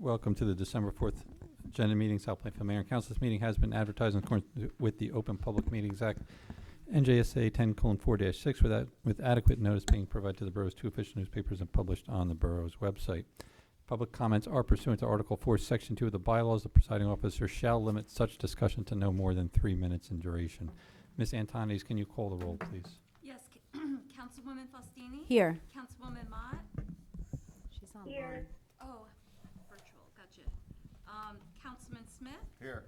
Welcome to the December 4th agenda meeting, South Plainfield Mayor and Council. This meeting has been advertised in accordance with the Open Public Meetings Act, NJSA 10:4-6, with adequate notice being provided to the borough's two official newspapers and published on the borough's website. Public comments are pursuant to Article 4, Section 2 of the bylaws. The presiding officer shall limit such discussion to no more than 3 minutes in duration. Ms. Antonides, can you call the roll, please? Yes, Councilwoman Faustini? Here. Councilwoman Mott? She's on Here. board. Oh, virtual, gotcha. Councilman Smith? Here.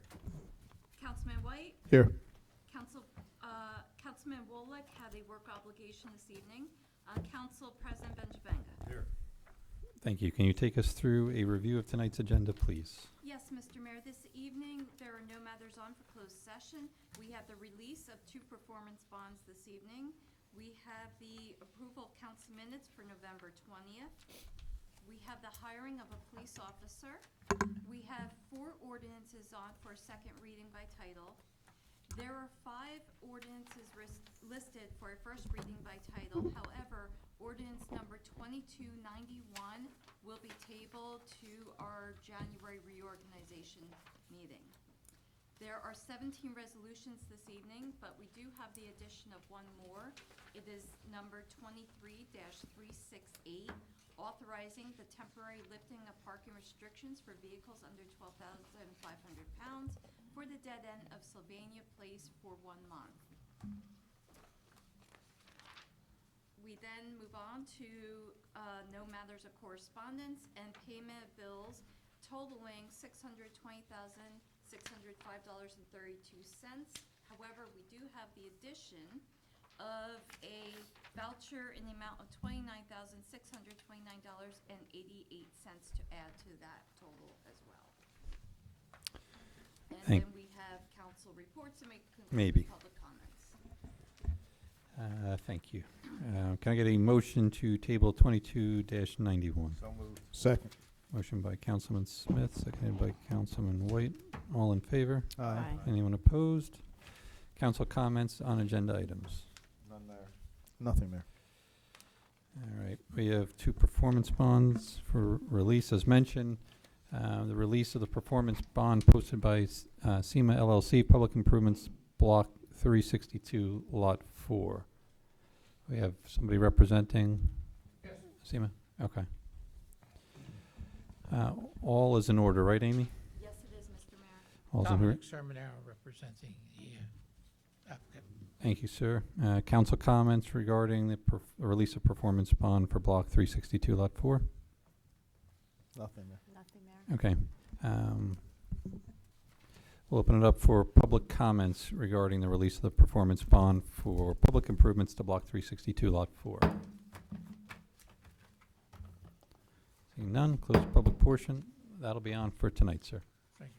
Councilman White? Here. Councilman Wolick had a work obligation this evening. Council President Benjavenga? Here. Thank you. Can you take us through a review of tonight's agenda, please? Yes, Mr. Mayor, this evening, there are no matters on for closed session. We have the release of 2 performance bonds this evening. We have the approval of council minutes for November 20th. We have the hiring of a police officer. We have 4 ordinances on for a second reading by title. There are 5 ordinances listed for a first reading by title. However, ordinance number 2291 will be tabled to our January reorganization meeting. There are 17 resolutions this evening, but we do have the addition of 1 more. It is number 23-368, authorizing the temporary lifting of parking restrictions for vehicles under 12,500 pounds for the dead end of Sylvania Place for 1 month. We then move on to no matters of correspondence and payment of bills totaling $620,605.32. However, we do have the addition of a voucher in the amount of $29,629.88 to add to that total as well. And Thank- then we have council reports and Maybe. public comments. Thank you. Can I get a motion to table 22-91? So moved. Second. Motion by Councilman Smith, seconded by Councilman White. All in favor? Aye. Anyone opposed? Council comments on agenda items. None there. Nothing there. All right, we have 2 performance bonds for release, as mentioned. The release of the performance bond posted by SEMA LLC, Public Improvements Block 362, Lot 4. We have somebody representing SEMA? Okay. All is in order, right, Amy? Yes, it is, Mr. Mayor. All's in order. Dominic Sermonaro representing the applicant. Thank you, sir. Council comments regarding the release of performance bond for Block 362, Lot 4? Nothing there. Nothing there. Okay. We'll open it up for public comments regarding the release of the performance bond for public improvements to Block 362, Lot 4. Seeing none, close the public portion. That'll be on for tonight, sir. Thank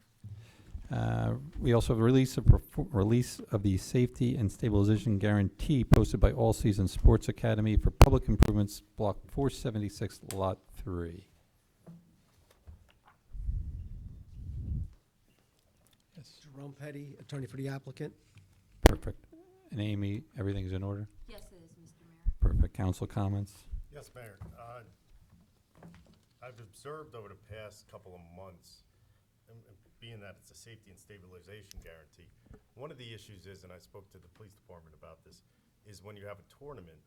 We also have a release of the safety and stabilization guarantee posted by All Season Sports Academy for public improvements, Block 476, Lot 3. Yes, Jerome Petty, attorney for the applicant. perfect. And Amy, everything's in order? Yes, it is, Mr. Mayor. Perfect. Council comments? Yes, Mayor. I've observed over the past couple of months, and being that it's a safety and stabilization guarantee, one of the issues is, and I spoke to the police department about this, is when you have a tournament,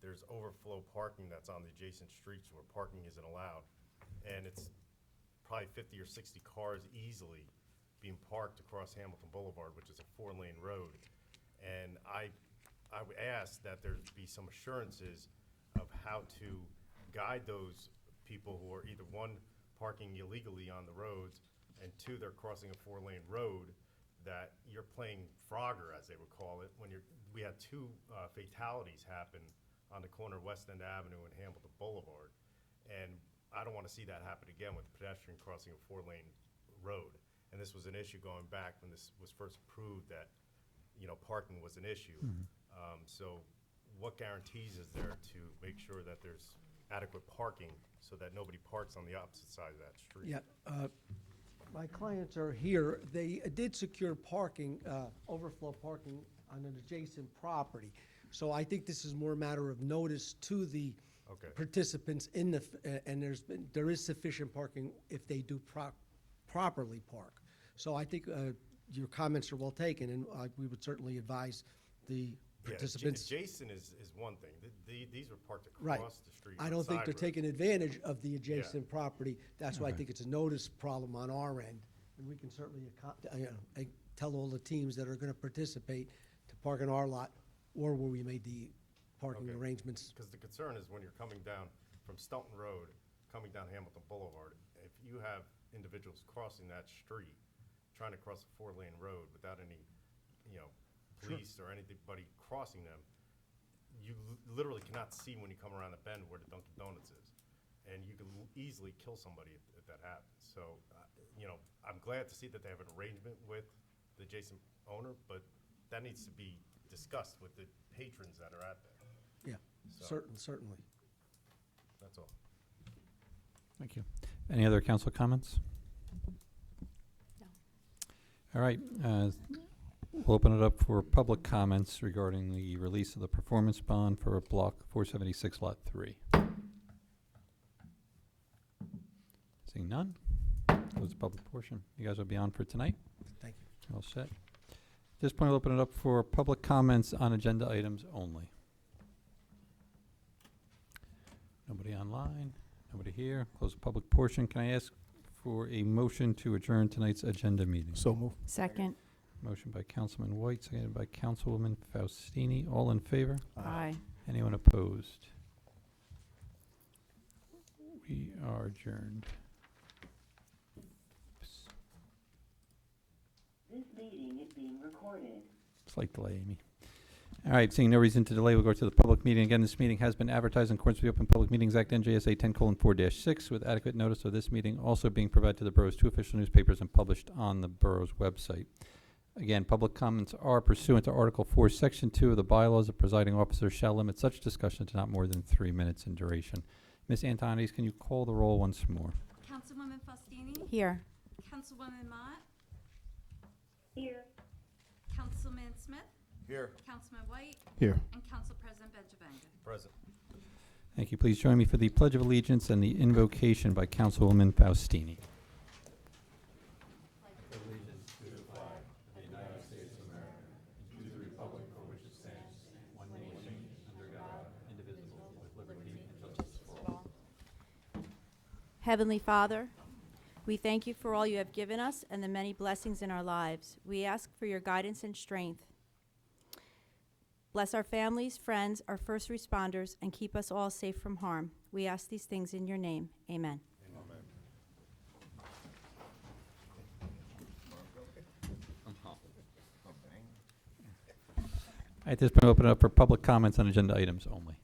there's overflow parking that's on the adjacent streets where parking isn't allowed. And it's probably 50 or 60 cars easily being parked across Hamilton Boulevard, which is a 4-lane road. And I would ask that there be some assurances of how to guide those people who are either, 1, parking illegally on the roads, and 2, they're crossing a 4-lane road, that you're playing Frogger, as they would call it, when we had 2 fatalities happen on the corner of West End Avenue and Hamilton Boulevard. And I don't want to see that happen again with a pedestrian crossing a 4-lane road. And this was an issue going back when this was first approved, that, parking was an issue. So what guarantees is there to make sure that there's adequate parking so that nobody parks on the opposite side of that street? Yeah, my clients are here. They did secure parking, overflow parking on an adjacent property. So I think this is more a matter of notice to the Okay. participants in the, and there is sufficient parking if they do properly park. So I think your comments are well taken, and we would certainly advise the participants. Adjacent is one thing. These were parked Right. across the street. I on don't think side they're roads. taking advantage of the adjacent property. That's why I Okay. think it's a notice problem on our end. And we can certainly, tell all the teams that are gonna participate to park in our lot or where we made the parking Okay. arrangements. Because the concern is when you're coming down from Stelton Road, coming down Hamilton Boulevard, if you have individuals crossing that street, trying to cross a 4-lane road without any, police or anybody crossing them, you literally cannot see when you come around the bend where the Dunkin' Donuts is. And you can easily kill somebody if that happens. So, I'm glad to see that they have an arrangement with the adjacent owner, but that needs to be discussed with the patrons that are out there. Yeah, So- certainly. That's all. Thank you. Any other council comments? No. All right, we'll open it up for public comments regarding the release of the performance bond for Block 476, Lot 3. Seeing none, close the public portion. You guys will be on for tonight? Thank you. All set. At this point, I'll open it up for public comments on agenda items only. Nobody online, nobody here. Close the public portion. Can I ask for a motion to adjourn tonight's agenda meeting? So move. Second. Motion by Councilman White, seconded by Councilwoman Faustini. All in favor? Aye. Anyone opposed? We are adjourned. This meeting is being recorded. Slight delay, Amy. All right, seeing no reason to delay, we'll go to the public meeting. Again, this meeting has been advertised in accordance with the Open Public Meetings Act, NJSA 10:4-6, with adequate notice of this meeting also being provided to the borough's 2 official newspapers and published on the borough's website. Again, public comments are pursuant to Article 4, Section 2 of the bylaws. The presiding officer shall limit such discussion to not more than 3 minutes in duration. Ms. Antonides, can you call the roll once more? Councilwoman Faustini? Here. Councilwoman Mott? Here. Councilman Smith? Here. Councilman White? Here. And Council President Benjavanga. Present. Thank you. Please join me for the Pledge of Allegiance and the invocation by Councilwoman Faustini. Heavenly Father, we thank you for all you have given us and the many blessings in our lives. We ask for your guidance and strength. Bless our families, friends, our first responders, and keep us all safe from harm. We ask these things in your name. Amen. At this point, open it up for public comments on agenda items only.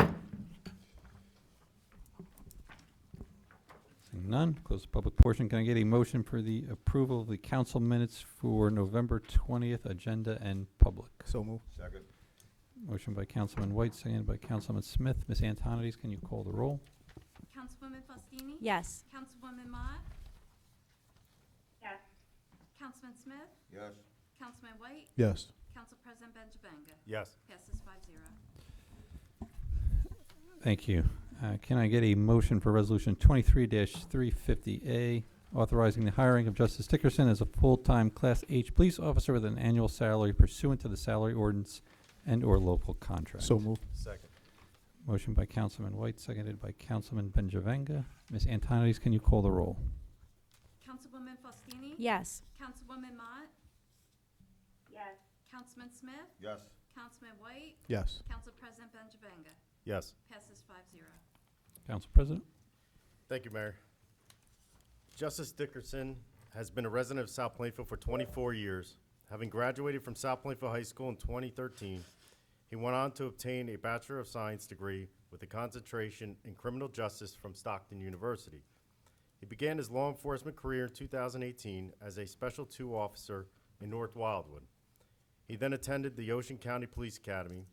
Seeing none, close the public portion. Can I get a motion for the approval of the council minutes for November 20th, agenda and public? So move. Second. Motion by Councilman White, seconded by Councilman Smith. Ms. Antonides, can you call the roll? Councilwoman Faustini? Yes. Councilwoman Mott? Yes. Councilman Smith? Yes. Councilman White? Yes. Council President Benjavanga. Yes. Passes 5-0. Thank you. Can I get a motion for Resolution 23-350A, authorizing the hiring of Justice Dickerson as a full-time Class H police officer with an annual salary pursuant to the salary ordinance and/or local contract? So move. Second. Motion by Councilman White, seconded by Councilman Benjavanga. Ms. Antonides, can you call the roll? Councilwoman Faustini? Yes. Councilwoman Mott? Yes. Councilman Smith? Yes. Councilman White? Yes. Council President Benjavanga. Yes. Passes 5-0. Council President? Thank you, Mayor. Justice Dickerson has been a resident of South Plainfield for 24 years. Having graduated from South Plainfield High School in 2013, he went on to obtain a Bachelor of Science degree with a concentration in criminal justice from Stockton University. He began his law enforcement career in 2018 as a Special II officer in North Wildwood. He then attended the Ocean County Police Academy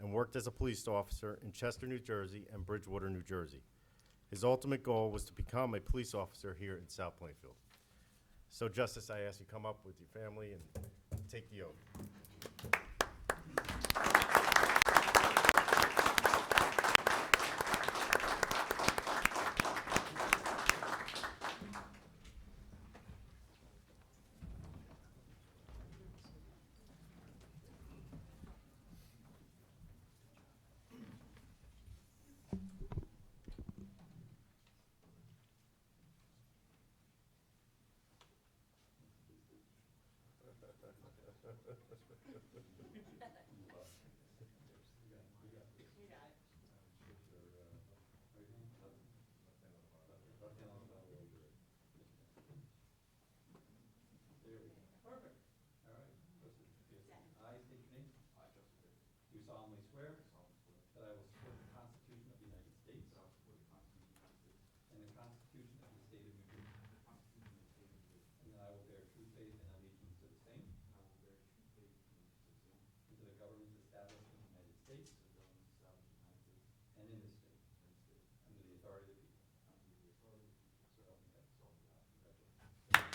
and worked as a police officer in Chester, New Jersey and Bridgewater, New Jersey. His ultimate goal was to become a police officer here in South Plainfield. So, Justice, I ask you come up with your family and take the oath. I state your name. I, Joseph Davis. Do solemnly swear. That I will support the Constitution of the United States. That I will support the Constitution of the United States. And the Constitution of the State of New Jersey. And the Constitution of the State of New Jersey. And that I will bear true faith and allegiance to the same. And I will bear true faith and allegiance to the same. And to the governments established in the United States. And to the governments established in the United States. And in this state. And in this state. Under the authority of the people. Under the authority of the people. So help me God. So help me God. Congratulations.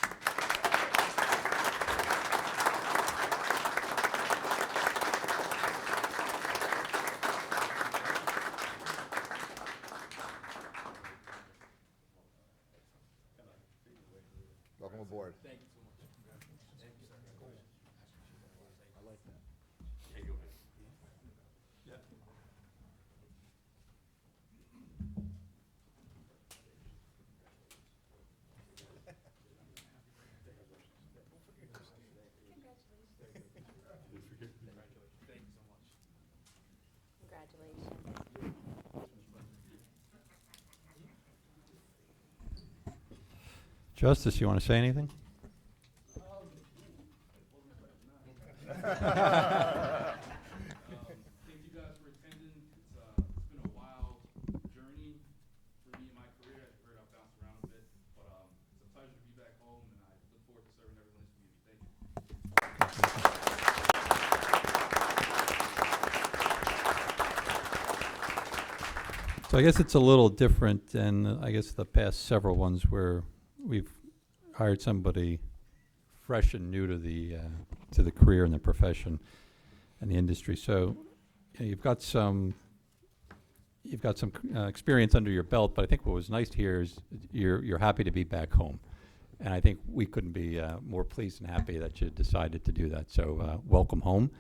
Welcome aboard. Congratulations. Justice, you want to say anything? Thank you guys for attending. It's been a wild journey for me in my career. I've heard I've bounced around a bit, but it's a pleasure to be back home, and I look forward to serving everyone in this community. Thank you. So I guess it's a little different than, I guess, the past several ones where we've hired somebody fresh and new to the career and the profession and the industry. So you know, you've got some experience under your belt, but I think what was nice to hear is you're happy to be back home. And I think we couldn't be more pleased and happy that you decided to do that. So welcome home.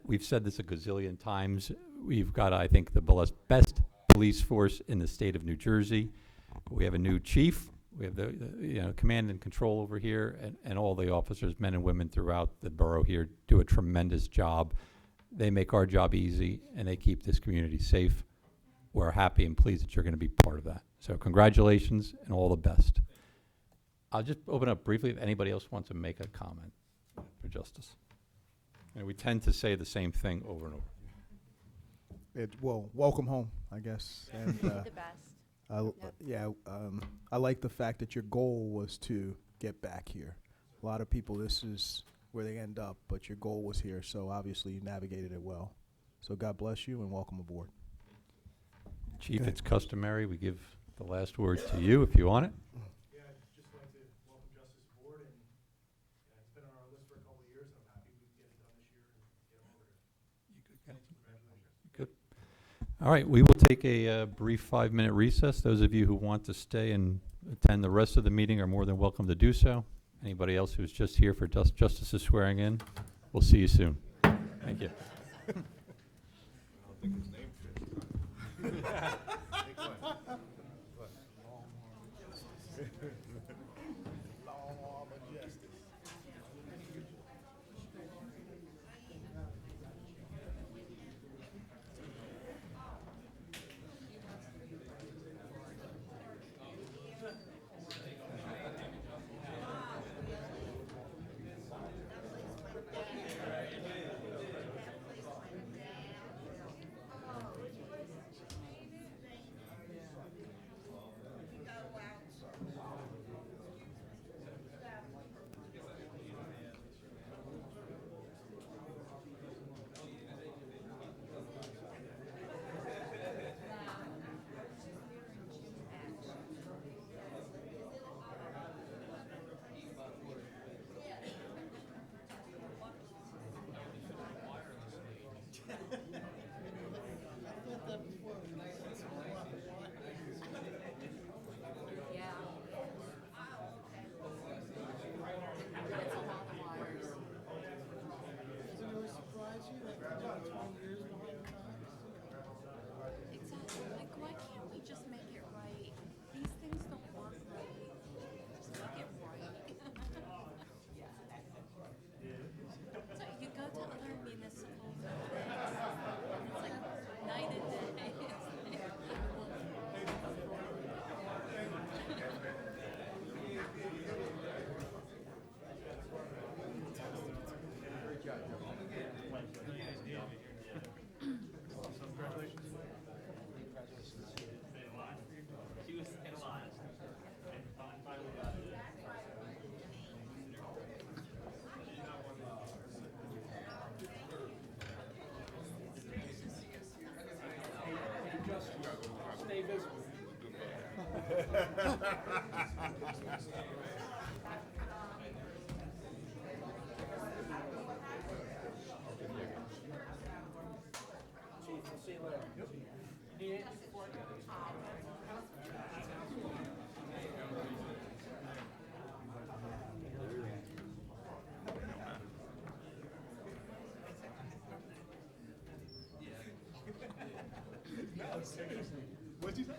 We've said this a gazillion times. We've got, I think, the best police force in the state of New Jersey. We have a new chief. We have the command and control over here, and all the officers, men and women throughout the borough here, do a tremendous job. They make our job easy, and they keep this community safe. We're happy and pleased that you're going to be part of that. So congratulations and all the best. I'll just open up briefly if anybody else wants to make a comment for Justice. And we tend to say the same thing over and over. Well, welcome home, I guess. And The best. I like the fact that your goal was to get back here. A lot of people, this is where they end up, but your goal was here, so obviously you navigated it well. So God bless you and welcome aboard. Chief, it's customary. We give the last word to you if you want it. Yeah, I'd just like to welcome Justice aboard, and it's been on our list for a couple of years, and I'm happy we can get it done this year and get him over here. Congratulations. Good. All right, we will take a brief 5-minute recess. Those of you who want to stay and attend the rest of the meeting are more than welcome to do so. Anybody else who's just here for Justice's swearing in, we'll see you soon. Thank you. I don't think his name fits. Hey, Glenn. Glenn. Long arm of justice. What'd you say?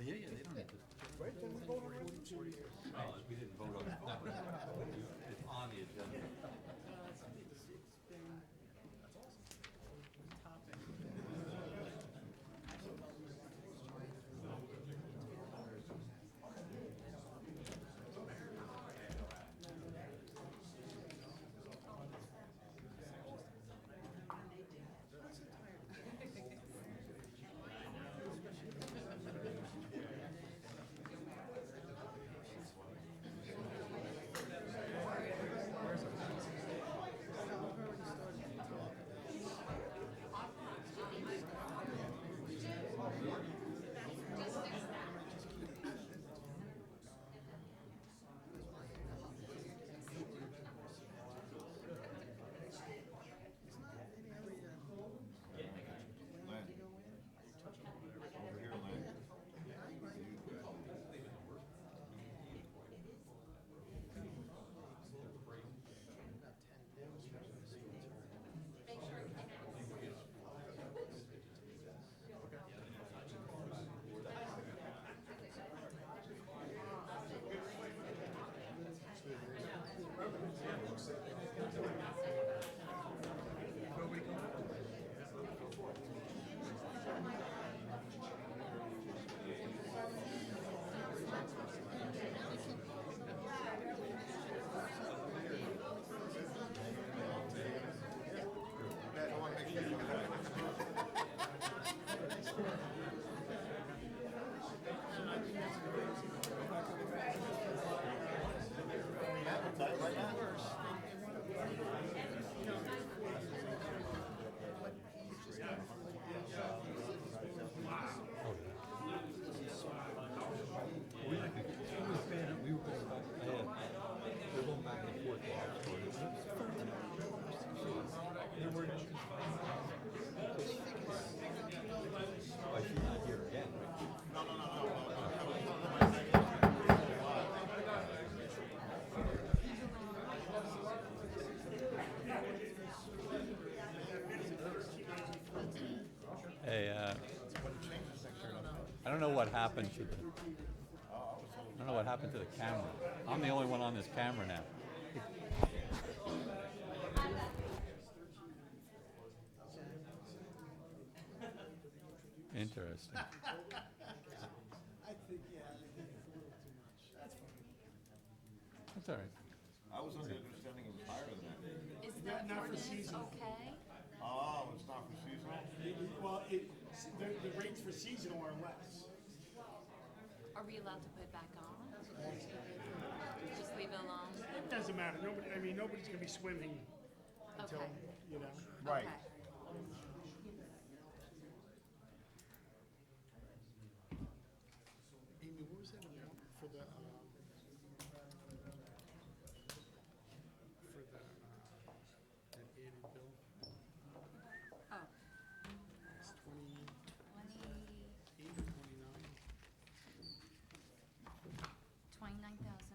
Yeah, they don't need to. We didn't vote on that. It's on the agenda. Hey, I don't know what happened to the, I don't know what happened to the camera. I'm the only one on this camera now. Interesting. That's all right. I was under the understanding it was higher than that. Is that Not for ordinance seasonal. okay? Oh, it's not for seasonal? Well, the rates for seasonal are less. Are we allowed to put it back on? Just leave it alone? It doesn't matter, nobody's gonna be swimming until, Okay. you know. Right. Okay. Amy, what was that amount for the, that added bill? Oh, It's 28 $29,629.88.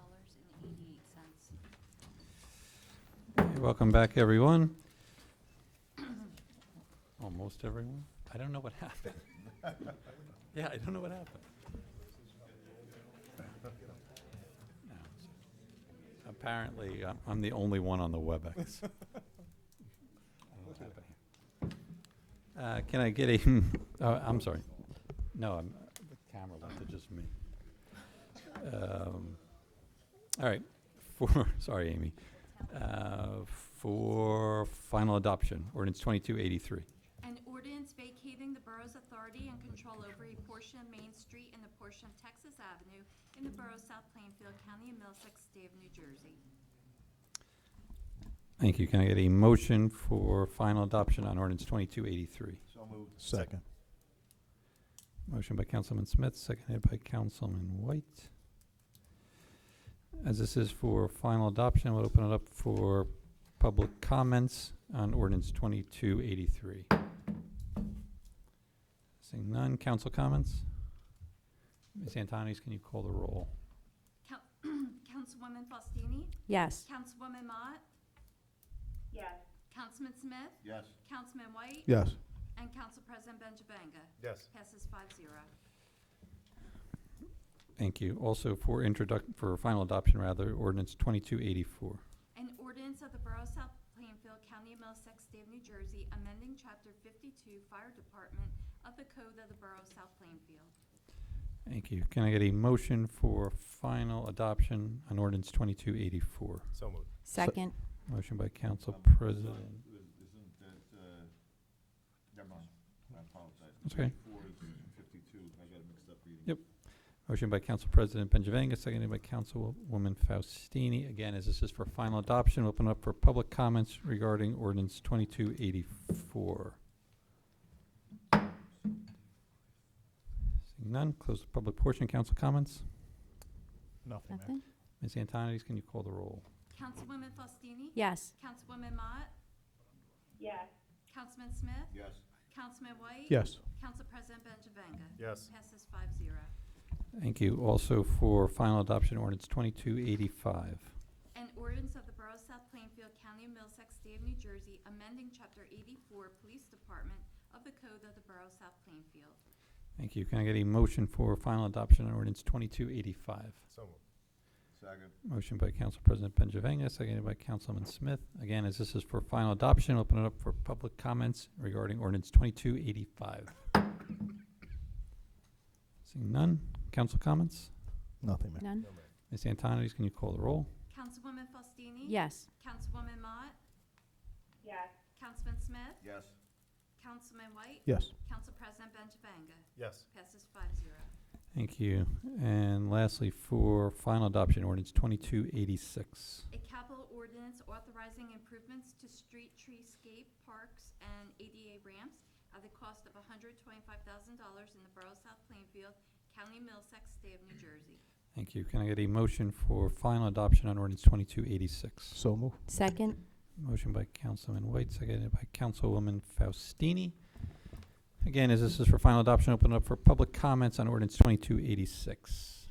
or 29? Hey, welcome back, everyone. Almost everyone. I don't know what happened. Yeah, I don't know what happened. No, apparently, I'm the only one on the WebEx. I don't know what happened here. Can I get a, I'm sorry. No, the camera went to just me. All right, sorry, Amy. For final adoption, ordinance 2283. An ordinance vacating the borough's authority and control over a portion of Main Street and a portion of Texas Avenue in the borough of South Plainfield, County of Middlesex, State of New Jersey. Thank you. Can I get a motion for final adoption on ordinance 2283? So moved. Second. Motion by Councilman Smith, seconded by Councilman White. As this is for final adoption, we'll open it up for public comments on ordinance 2283. Seeing none, council comments? Ms. Antonis, can you call the roll? Councilwoman Faustini? Yes. Councilwoman Mott? Yes. Councilman Smith? Yes. Councilman White? Yes. And Council President Benjavanga? Yes. Passes 5-0. Thank you. Also for for final adoption, ordinance 2284. An ordinance of the Borough of South Plainfield, County of Middlesex, State of New Jersey, amending Chapter 52, Fire Department of the Code of the Borough of South Plainfield. Thank you. Can I get a motion for final adoption on ordinance 2284? So moved. Second. Motion by Council President. Isn't that, never mind, I apologize. That's okay. 54 is 52, I got it mixed up reading. Yep. Motion by Council President Benjavanga, seconded by Councilwoman Faustini. Again, as this is for final adoption, we'll open up for public comments regarding ordinance 2284. Seeing none, close the public portion. Council comments? Nothing, Mayor. Nothing? Ms. Antonides, can you call the roll? Councilwoman Faustini? Yes. Councilwoman Mott? Yes. Councilman Smith? Yes. Councilman White? Yes. Council President Benjavanga? Yes. Passes 5-0. Thank you. Also for final adoption, ordinance 2285. An ordinance of the Borough of South Plainfield, County of Middlesex, State of New Jersey, amending Chapter 84, Police Department of the Code of the Borough of South Plainfield. Thank you. Can I get a motion for final adoption on ordinance 2285? So moved. Second. Motion by Council President Benjavanga, seconded by Councilman Smith. Again, as this is for final adoption, open it up for public comments regarding ordinance 2285. Seeing none, council comments? Nothing, Mayor. None? No, Mayor. Ms. Antonides, can you call the roll? Councilwoman Faustini? Yes. Councilwoman Mott? Yes. Councilman Smith? Yes. Councilman White? Yes. Council President Benjavanga? Yes. Passes 5-0. Thank you. And lastly, for final adoption, ordinance 2286. A capital ordinance authorizing improvements to street treescape, parks, and ADA ramps at the cost of $125,000 in the Borough of South Plainfield, County of Middlesex, State of New Jersey. Thank you. Can I get a motion for final adoption on ordinance 2286? So move. Second. Motion by Councilman White, seconded by Councilwoman Faustini. Again, as this is for final adoption, open it up for public comments on ordinance 2286.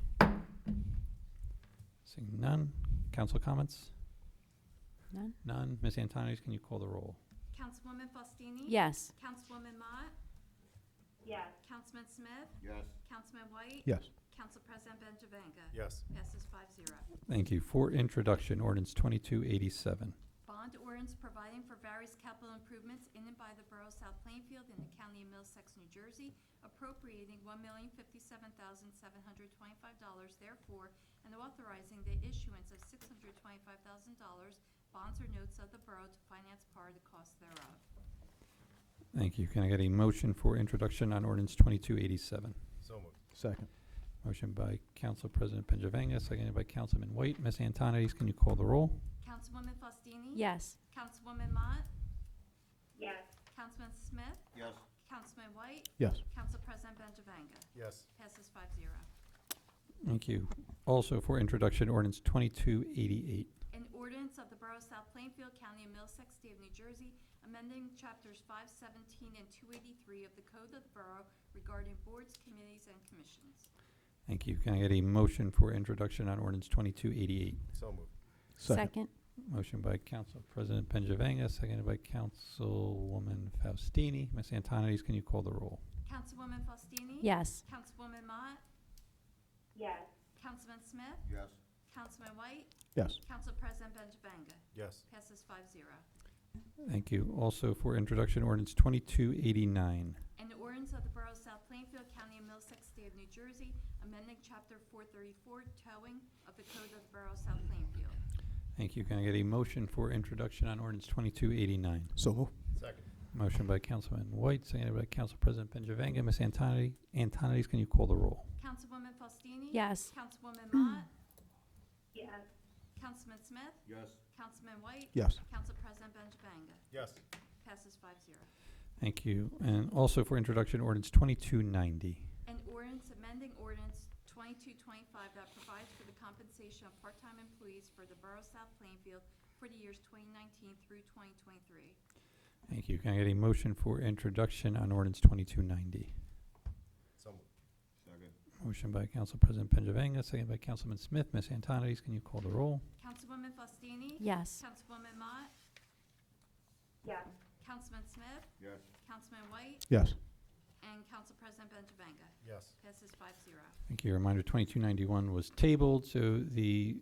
Seeing none. Council comments? None? None. Ms. Antonides, can you call the roll? Councilwoman Faustini? Yes. Councilwoman Mott? Yes. Councilman Smith? Yes. Councilman White? Yes. Council President Benjavanga? Yes. Passes 5-0. Thank you. For introduction, ordinance 2287. Bond ordinance providing for various capital improvements in and by the Borough of South Plainfield in the County of Middlesex, New Jersey, appropriating $1,057,725 therefore, and authorizing the issuance of $625,000 bonds or notes of the borough to finance part of the cost thereof. Thank you. Can I get a motion for introduction on ordinance 2287? So moved. Second. Motion by Council President Benjavanga, seconded by Councilman White. Ms. Antonides, can you call the roll? Councilwoman Faustini? Yes. Councilwoman Mott? Yes. Councilman Smith? Yes. Councilman White? Yes. Council President Benjavanga? Yes. Passes 5-0. Thank you. Also for introduction, ordinance 2288. An ordinance of the Borough of South Plainfield, County of Middlesex, State of New Jersey, amending chapters 517 and 283 of the Code of the Borough regarding boards, committees, and commissions. Thank you. Can I get a motion for introduction on ordinance 2288? So moved. Second. Motion by Council President Benjavanga, seconded by Councilwoman Faustini. Ms. Antonides, can you call the roll? Councilwoman Faustini? Yes. Councilwoman Mott? Yes. Councilman Smith? Yes. Councilman White? Yes. Council President Benjavanga? Yes. Passes 5-0. Thank you. Also for introduction, ordinance 2289. An ordinance of the Borough of South Plainfield, County of Middlesex, State of New Jersey, amending Chapter 434, towing of the Code of the Borough of South Plainfield. Thank you. Can I get a motion for introduction on ordinance 2289? So move. Second. Motion by Councilman White, seconded by Council President Benjavanga. Ms. Antonides, can you call the roll? Councilwoman Faustini? Yes. Councilwoman Mott? Yes. Councilman Smith? Yes. Councilman White? Yes. Council President Benjavanga? Yes. Passes 5-0. Thank you. And also for introduction, ordinance 2290. An ordinance amending ordinance 2225 that provides for the compensation of part-time employees for the Borough of South Plainfield for the years 2019 through 2023. Thank you. Can I get a motion for introduction on ordinance 2290? So moved. Second. Motion by Council President Benjavanga, second by Councilman Smith. Ms. Antonides, can you call the roll? Councilwoman Faustini? Yes. Councilwoman Mott? yes, Councilman Smith? Yes. Councilman White? Yes. And Council President Benjavanga. Yes. Passes 5-0. Thank you. Reminder, 2291 was tabled, so the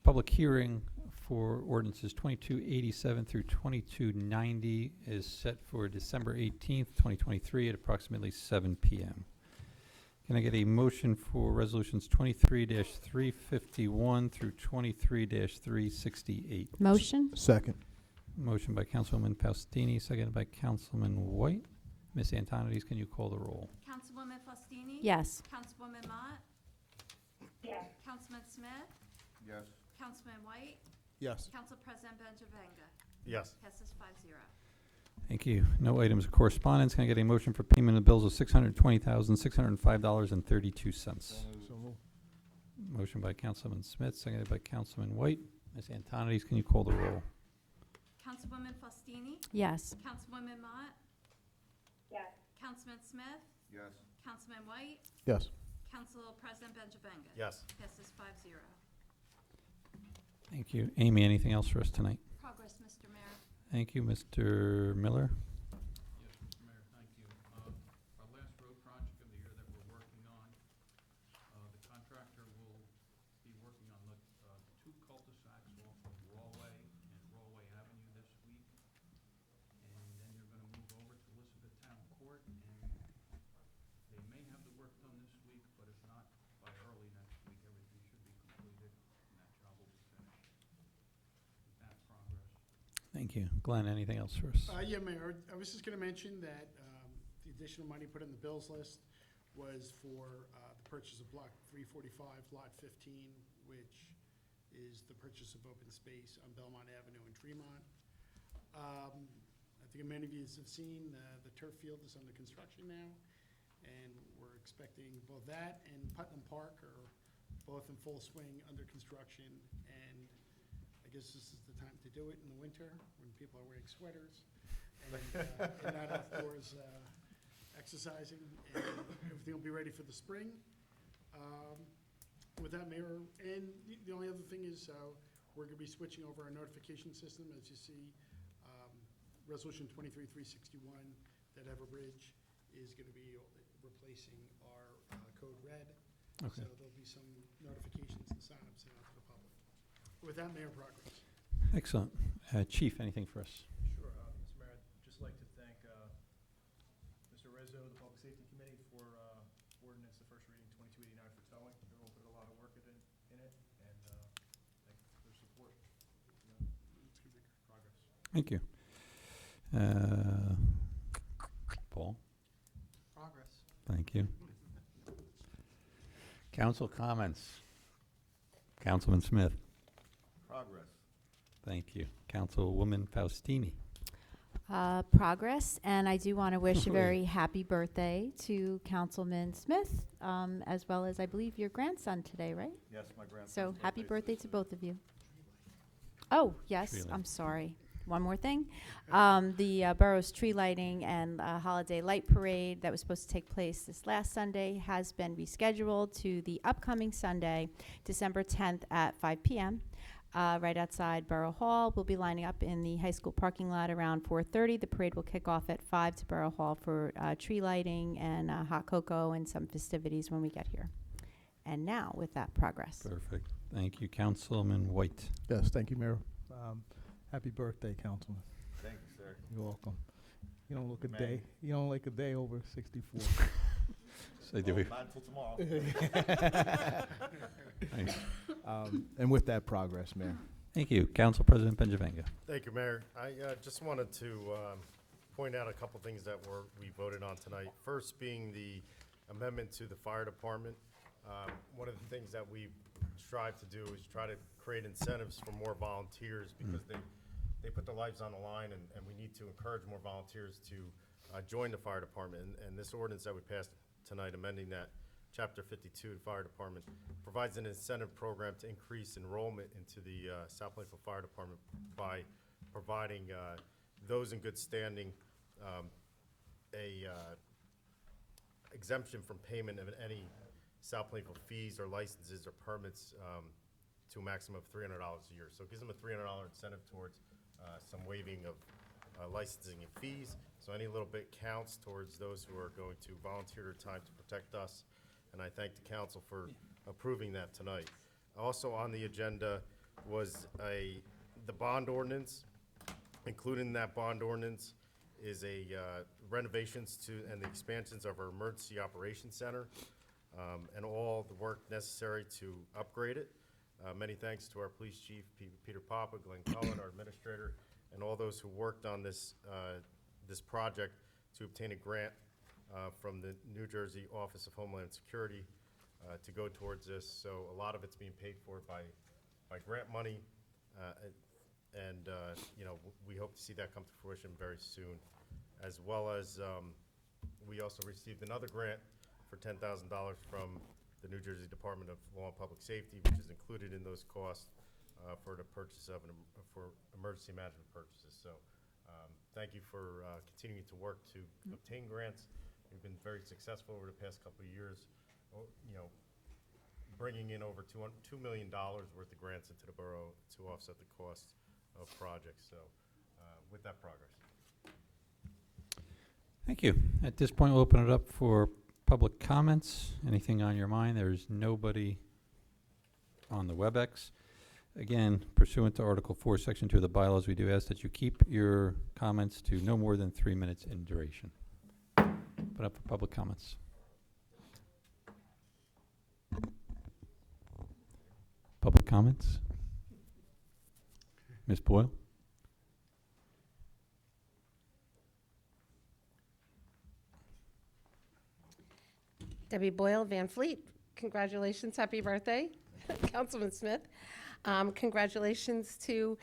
public hearing for ordinances 2287 through 2290 is set for December 18th, 2023 at approximately 7 p.m. Can I get a motion for resolutions 23-351 through 23-368? Motion? Second. Motion by Councilwoman Faustini, seconded by Councilman White. Ms. Antonides, can you call the roll? Councilwoman Faustini? Yes. Councilwoman Mott? yes, Councilman Smith? Yes. Councilman White? Yes. Council President Benjavanga. Yes. Passes 5-0. Thank you. No items of correspondence. Can I get a motion for payment of bills of $620,605.32? So moved. So moved. Motion by Councilman Smith, seconded by Councilman White. Ms. Antonides, can you call the roll? Councilwoman Faustini? Yes. Councilwoman Mott? yes, Councilman Smith? Yes. Councilman White? Yes. Council President Benjavanga. Yes. Passes 5-0. Thank you. Amy, anything else for us tonight? Progress, Mr. Mayor. Thank you. Mr. Miller? Yes, Mr. Mayor, thank you. Our last road project of the year that we're working on, the contractor will be working on the two cul-de-sacs off of Rawway and Rawway Avenue this week. And then you're gonna move over to Elizabethtown Court, and they may have the work done this week, but if not, by early next week, everything should be completed, and that job will be finished. With that progress. Thank you. Glenn, anything else for us? Yeah, Mayor, I was just gonna mention that, the additional money put in the bills list was for, the purchase of block 345, lot 15, which is the purchase of open space on Belmont Avenue in Tremont. I think many of you have seen, the turf field is under construction now, and we're expecting both that and Putnam Park are both in full swing under construction, and I guess this is the time to do it in the winter when people are wearing sweaters and not outdoors exercising, and everything will be ready for the spring. With that, Mayor, and the only other thing is we're going to be switching over our notification system. As you see, Resolution 23-361, that Everbridge is going to be replacing our Code Red. Okay. So there'll be some notifications and signups sent out to the public. With that, Mayor, progress. Excellent. Chief, anything for us? Sure, Mr. Mayor, I'd just like to thank Mr. Rizzo, the Public Safety Committee, for ordinance, the first reading, 2289 for towing. Everyone put a lot of work in it, and thank you for their support. Progress. Thank you. Paul? Progress. Thank you. Council comments. Councilman Smith? Progress. Thank you. Councilwoman Faustini? Progress, and I do want to wish a very happy birthday to Councilman Smith, as well as, I believe, your grandson today, right? Yes, my grandson. So, happy birthday to both of you. Oh, yes, Tree lighting. I'm sorry. One more thing. The borough's tree lighting and holiday light parade that was supposed to take place this last Sunday has been rescheduled to the upcoming Sunday, December 10th at 5 p.m. Right outside Borough Hall. We'll be lining up in the high school parking lot around 4:30. The parade will kick off at 5 to Borough Hall for tree lighting and hot cocoa and some festivities when we get here. And now, with that, progress. Perfect. Thank you. Councilman White? Yes, thank you, Mayor. Happy birthday, Councilman. Thank you, sir. You're welcome. You don't look a May. day. You don't look a day over 64. So do we? Not until tomorrow. Thanks. And with that, progress, Mayor. Thank you. Council President Benjavanga? Thank you, Mayor. I just wanted to point out a couple things that we voted on tonight. First being the amendment to the fire department. One of the things that we strive to do is try to create incentives for more volunteers because they put their lives on the line, and we need to encourage more volunteers to join the fire department. And this ordinance that we passed tonight, amending that, Chapter 52, the Fire Department, provides an incentive program to increase enrollment into the South Plainfield Fire Department by providing those in good standing a exemption from payment of any South Plainfield fees or licenses or permits to a maximum of $300 a year. So it gives them a $300 incentive towards some waiving of licensing and fees. So any little bit counts towards those who are going to volunteer their time to protect us. And I thank the council for approving that tonight. Also on the agenda was the bond ordinance. Included in that bond ordinance is a renovations to and the expansions of our Emergency Operations Center and all the work necessary to upgrade it. Many thanks to our police chief, Peter Papa, Glenn Cullen, our administrator, and all those who worked on this project to obtain a grant from the New Jersey Office of Homeland Security to go towards this. So a lot of it's being paid for by grant money, and you know, we hope to see that come to fruition very soon. As well as we also received another grant for $10,000 from the New Jersey Department of Law and Public Safety, which is included in those costs for the purchase of for emergency management purchases. So thank you for continuing to work to obtain grants. We've been very successful over the past couple of years, you know, bringing in over $2 million worth of grants into the borough to offset the costs of projects. So with that progress. Thank you. At this point, we'll open it up for public comments. Anything on your mind? There's nobody on the WebEx. Again, pursuant to Article 4, Section 2 of the bylaws, we do ask that you keep your comments to no more than 3 minutes in duration. Open up for public comments. Public comments? Ms. Boyle? Debbie Boyle, Van Fleet. Congratulations, happy birthday, Councilman Smith. Congratulations to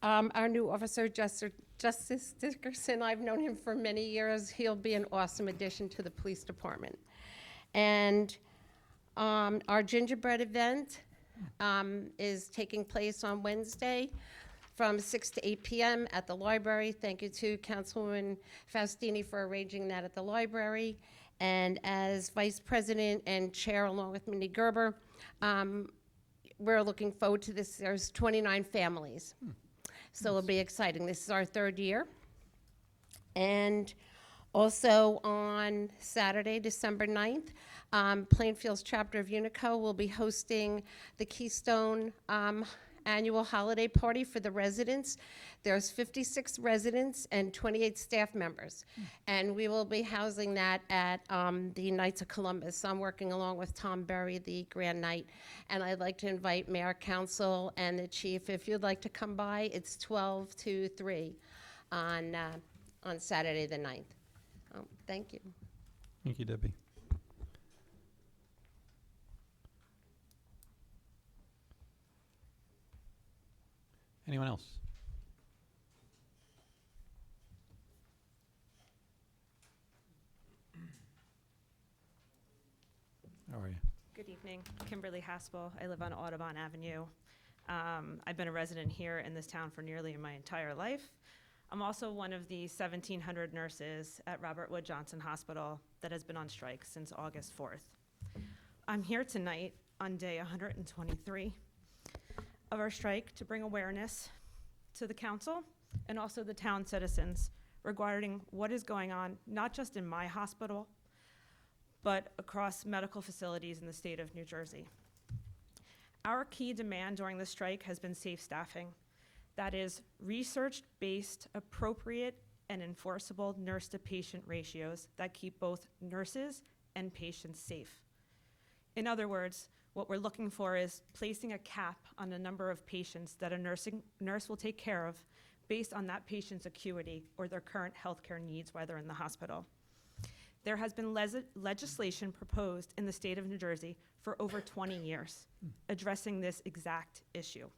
our new officer, Justice Dickerson. I've known him for many years. He'll be an awesome addition to the police department. And our gingerbread event is taking place on Wednesday from 6 to 8 p.m. at the library. Thank you to Councilwoman Faustini for arranging that at the library. And as Vice President and Chair, along with Mindy Gerber, we're looking forward to this. There's 29 families. So it'll be exciting. This is our third year. And also on Saturday, December 9th, Plainfield's chapter of Unico will be hosting the Keystone annual holiday party for the residents. There's 56 residents and 28 staff members. And we will be housing that at the Knights of Columbus. I'm working along with Tom Berry, the Grand Knight. And I'd like to invite Mayor, Council, and the Chief. If you'd like to come by, it's 12 to 3 on Saturday the 9th. Thank you. Thank you, Debbie. Anyone else? How are you? Good evening, Kimberly Haspel. I live on Audubon Avenue. I've been a resident here in this town for nearly my entire life. I'm also one of the 1,700 nurses at Robert Wood Johnson Hospital that has been on strike since August 4th. I'm here tonight on day 123 of our strike to bring awareness to the council and also the town citizens regarding what is going on, not just in my hospital, but across medical facilities in the state of New Jersey. Our key demand during the strike has been safe staffing. That is research-based, appropriate, and enforceable nurse-to-patient ratios that keep both nurses and patients safe. In other words, what we're looking for is placing a cap on the number of patients that a nurse will take care of based on that patient's acuity or their current healthcare needs while they're in the hospital. There has been legislation proposed in the state of New Jersey for over 20 years addressing this exact issue.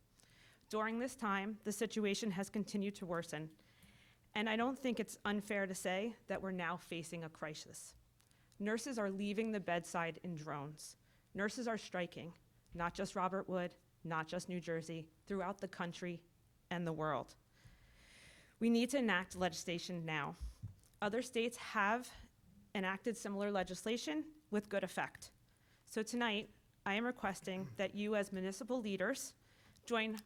During this time, the situation has continued to worsen, and I don't think it's unfair to say that we're now facing a crisis. Nurses are leaving the bedside in drones. Nurses are striking, not just Robert Wood, not just New Jersey, throughout the country and the world. We need to enact legislation now. Other states have enacted similar legislation with good effect. So tonight, I am requesting that you as municipal leaders join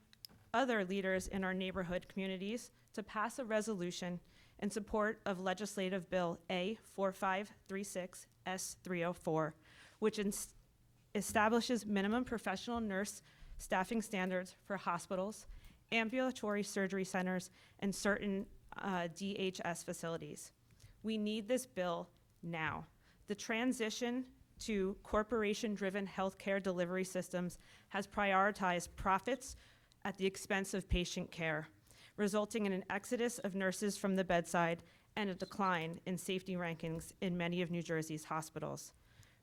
other leaders in our neighborhood communities to pass a resolution in support of Legislative Bill A4536 S304, which establishes minimum professional nurse staffing standards for hospitals, ambulatory surgery centers, and certain DHS facilities. We need this bill now. The transition to corporation-driven healthcare delivery systems has prioritized profits at the expense of patient care, resulting in an exodus of nurses from the bedside and a decline in safety rankings in many of New Jersey's hospitals.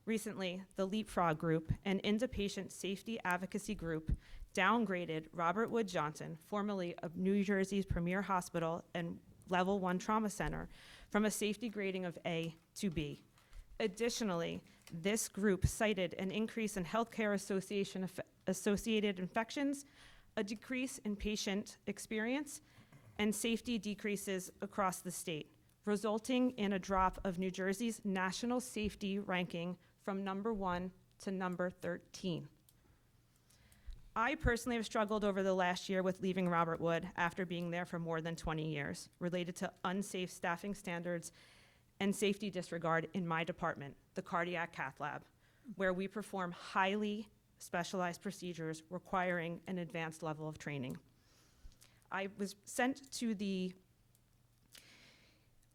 Recently, the Leapfrog Group, an inpatient safety advocacy group, downgraded Robert Wood Johnson, formerly of New Jersey's premier hospital and level 1 trauma center, from a safety grading of A to B. Additionally, this group cited an increase in healthcare associated infections, a decrease in patient experience, and safety decreases across the state, resulting in a drop of New Jersey's national safety ranking from number 1 to number 13. I personally have struggled over the last year with leaving Robert Wood after being there for more than 20 years, related to unsafe staffing standards and safety disregard in my department, the cardiac cath lab, where we perform highly specialized procedures requiring an advanced level of training. I was sent to the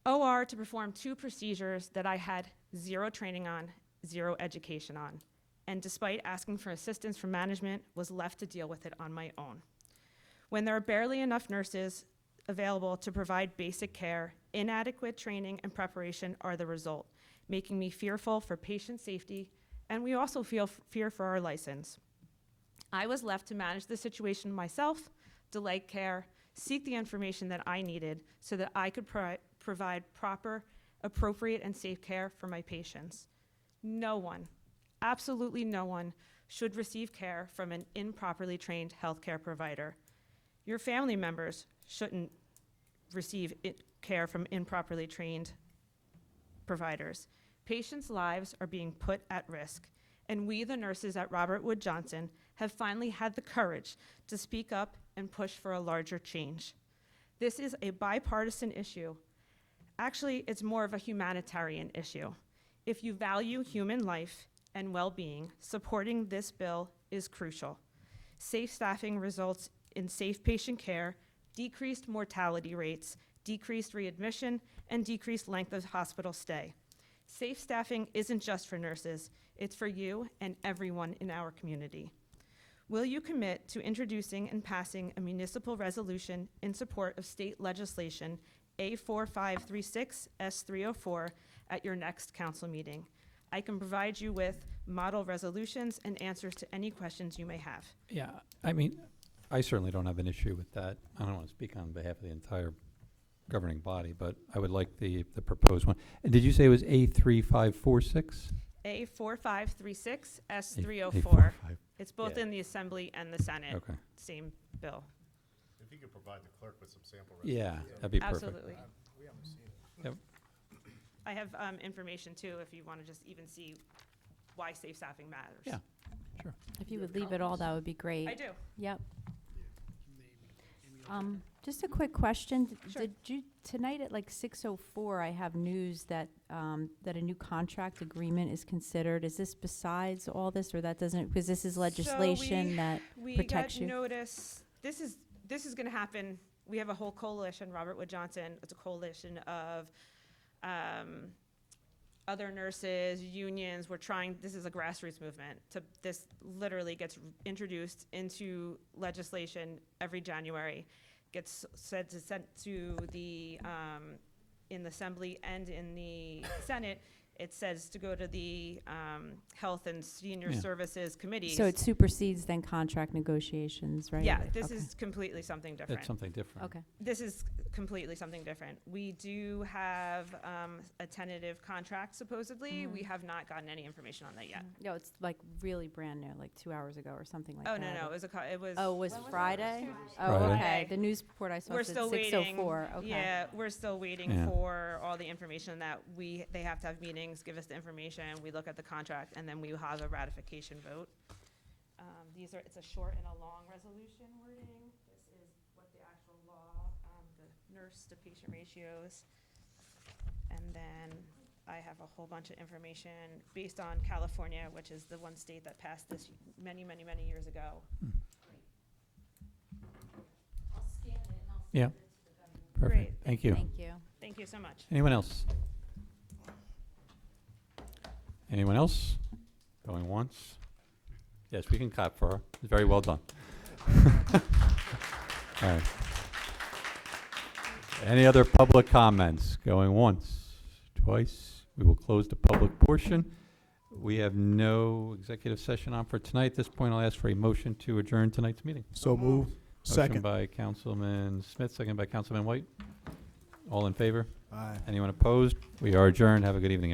OR to perform 2 procedures that I had 0 training on, 0 education on, and despite asking for assistance from management, was left to deal with it on my own. When there are barely enough nurses available to provide basic care, inadequate training and preparation are the result, making me fearful for patient safety, and we also feel fear for our license. I was left to manage the situation myself, delay care, seek the information that I needed so that I could provide proper, appropriate, and safe care for my patients. No one, absolutely no one, should receive care from an improperly trained healthcare provider. Your family members shouldn't receive care from improperly trained providers. Patients' lives are being put at risk, and we, the nurses at Robert Wood Johnson, have finally had the courage to speak up and push for a larger change. This is a bipartisan issue. Actually, it's more of a humanitarian issue. If you value human life and well-being, supporting this bill is crucial. Safe staffing results in safe patient care, decreased mortality rates, decreased readmission, and decreased length of hospital stay. Safe staffing isn't just for nurses, it's for you and everyone in our community. Will you commit to introducing and passing a municipal resolution in support of state legislation A4536 S304 at your next council meeting? I can provide you with model resolutions and answers to any questions you may have. Yeah, I mean, I certainly don't have an issue with that. I don't want to speak on behalf of the entire governing body, but I would like the proposed one. And did you say it was A3546? A4536 S304. A45. It's both Yeah. in the Assembly and the Senate. Okay. Same bill. If you could provide the clerk with some sample Yeah, resolutions. that'd be perfect. Absolutely. We haven't seen it. Yep. I have information too, if you want to just even see why safe staffing matters. Yeah. Sure. If you would leave it all, that would be great. I do. Yep. Amy, Just a quick question. Sure. Did you, tonight at like 6:04, I have news that, that a new contract agreement is considered. Is this besides all this, or that doesn't, because this is legislation that We protects got you? notice, this is going to happen. We have a whole coalition, Robert Wood Johnson. It's a coalition of other nurses, unions. We're trying, this is a grassroots movement. This literally gets introduced into legislation every January, gets sent to the, in the Assembly and in the Senate, it says to go to the Health and Senior Yeah. Services Committees. So it supersedes then contract negotiations, right? Yeah, this Okay. is completely something different. It's something different. Okay. This is completely something different. We do have a tentative contract supposedly. We have not gotten any information on that yet. No, it's like really brand new, like 2 hours ago or something like Oh, that. no, no, it was Oh, it was Friday? Oh, Friday. okay. The news report I saw We're said still waiting. 6:04. Okay. Yeah, we're still waiting Yeah. for all the information that they have to have meetings, give us the information, we look at the contract, and then we will have a ratification vote. It's a short and a long resolution wording. This is what the actual law, the nurse to patient ratios. And then I have a whole bunch of information based on California, which is the one state that passed this many, many, many years ago. I'll scan it and I'll Yeah. send it to the government. Perfect. Great. Thank you. Thank you. Thank you so much. Anyone else? Anyone else? Going once? Yes, we can clap for her. Very well done. All right. Any other public comments? Going once, twice? We will close the public portion. We have no executive session on for tonight. At this point, I'll ask for a motion to adjourn tonight's meeting. So move. Motion Second. by Councilman Smith, second by Councilman White. All in favor? Aye. Anyone opposed? We are adjourned. Have a good evening, everyone.